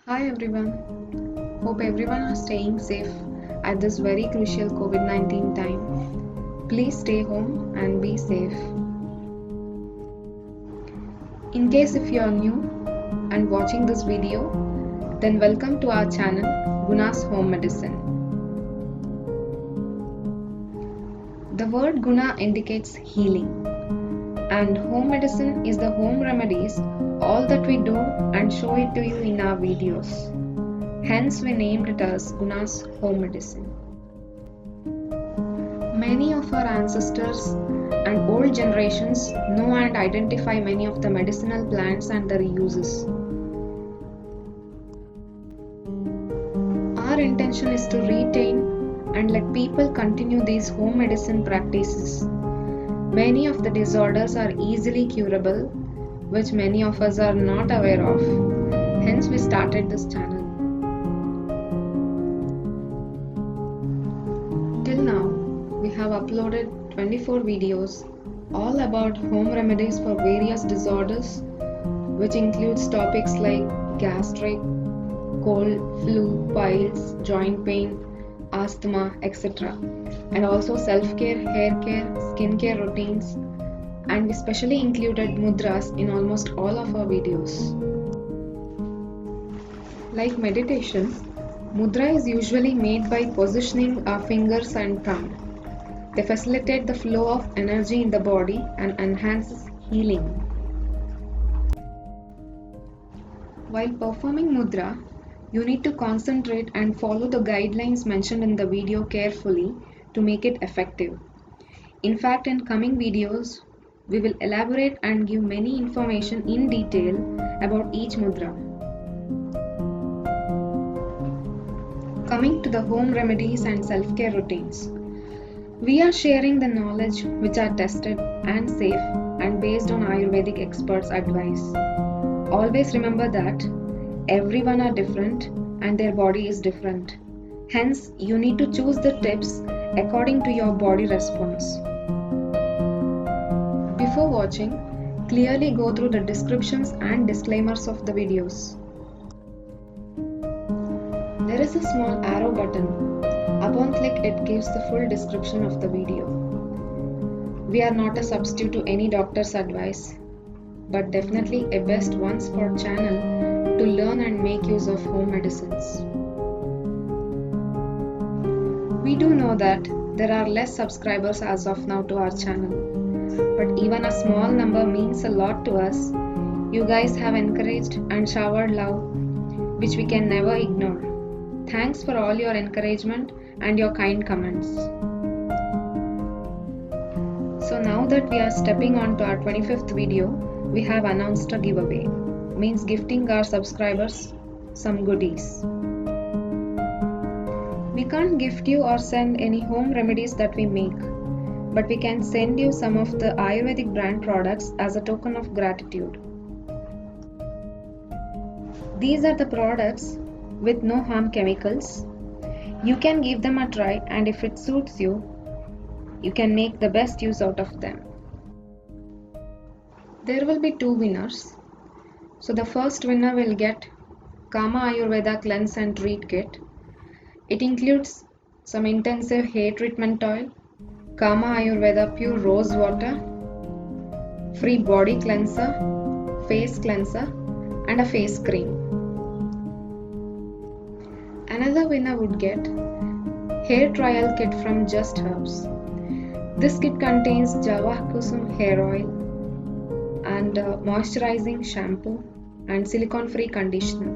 Hi everyone. Hope everyone are staying safe at this very crucial COVID-19 time. Please stay home and be safe. In case if you are new and watching this video, then welcome to our channel Guna's Home Medicine. The word Guna indicates healing, and home medicine is the home remedies, all that we do and show it to you in our videos. Hence we named it as Guna's Home Medicine. Many of our ancestors and old generations know and identify many of the medicinal plants and their uses. Our intention is to retain and let people continue these home medicine practices. Many of the disorders are easily curable, which many of us are not aware of. Hence we started this channel. Till now, we have uploaded 24 videos all about home remedies for various disorders, which includes topics like gastric, cold, flu, piles, joint pain, asthma, etc. And also self-care, hair care, skincare routines, and we specially included mudras in almost all of our videos. Like meditation, mudra is usually made by positioning our fingers and thumb. They facilitate the flow of energy in the body and enhances healing. While performing mudra, you need to concentrate and follow the guidelines mentioned in the video carefully to make it effective. In fact, in coming videos, we will elaborate and give many information in detail about each mudra. Coming to the home remedies and self-care routines. We are sharing the knowledge which are tested and safe and based on Ayurvedic experts' advice. Always remember that everyone are different and their body is different. Hence, you need to choose the tips according to your body response. Before watching, clearly go through the descriptions and disclaimers of the videos. There is a small arrow button. Upon click, it gives the full description of the video. We are not a substitute to any doctor's advice, but definitely a best once for channel to learn and make use of home medicines. We do know that there are less subscribers as of now to our channel, but even a small number means a lot to us. You guys have encouraged and showered love, which we can never ignore. Thanks for all your encouragement and your kind comments. So now that we are stepping on to our 25th video, we have announced a giveaway, means gifting our subscribers some goodies. We can't gift you or send any home remedies that we make, but we can send you some of the Ayurvedic brand products as a token of gratitude. These are the products with no harm chemicals. You can give them a try, and if it suits you, you can make the best use out of them. There will be two winners. So the first winner will get Kama Ayurveda Cleanse and Treat Kit. It includes some intensive hair treatment oil, Kama Ayurveda Pure Rose Water, free body cleanser, face cleanser, and a face cream. Another winner would get Hair Trial Kit from Just Herbs. This kit contains Java Kusum hair oil and moisturizing shampoo and silicone-free conditioner.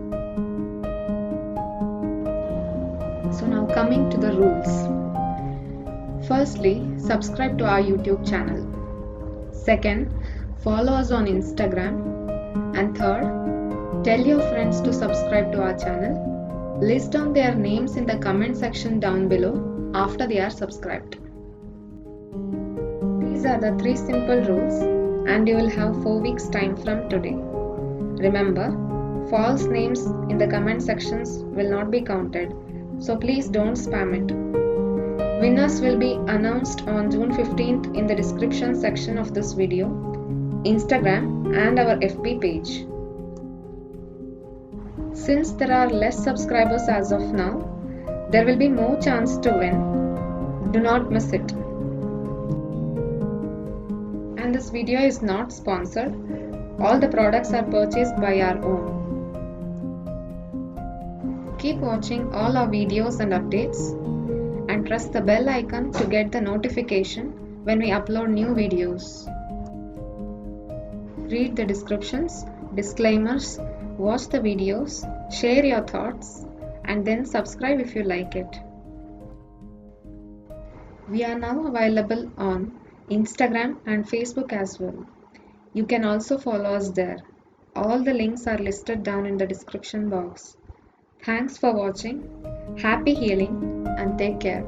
So now coming to the rules. Firstly, subscribe to our YouTube channel. Second, follow us on Instagram. And third, tell your friends to subscribe to our channel. List down their names in the comment section down below after they are subscribed. These are the 3 simple rules, and you will have 4 weeks time from today. Remember, false names in the comment sections will not be counted, so please don't spam it. Winners will be announced on June 15th in the description section of this video, Instagram and our FB page. Since there are less subscribers as of now, there will be more chance to win. Do not miss it. And this video is not sponsored. All the products are purchased by our own. Keep watching all our videos and updates and press the bell icon to get the notification when we upload new videos. Read the descriptions, disclaimers, watch the videos, share your thoughts, and then subscribe if you like it. We are now available on Instagram and Facebook as well. You can also follow us there. All the links are listed down in the description box. Thanks for watching. Happy healing and take care.